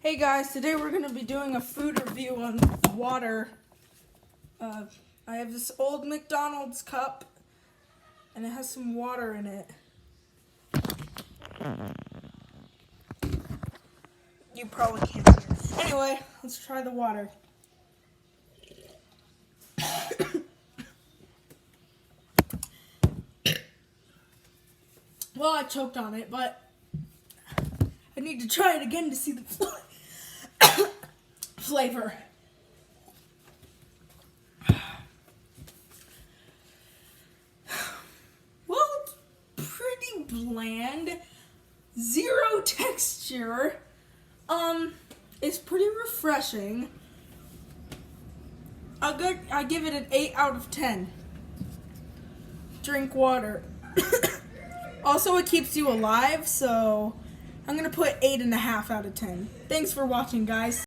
Hey guys, today we're going to be doing a food review on water. I have this old McDonald's cup and it has some water in it. You probably can't see it. Anyway, let's try the water. Well, I choked on it, but I need to try it again to see the flavor. Well, it's pretty bland. Zero texture. It's pretty refreshing. I give it an 8 out of 10. Drink water. Also, it keeps you alive, so I'm gonna put 8.5 out of 10. Thanks for watching, guys.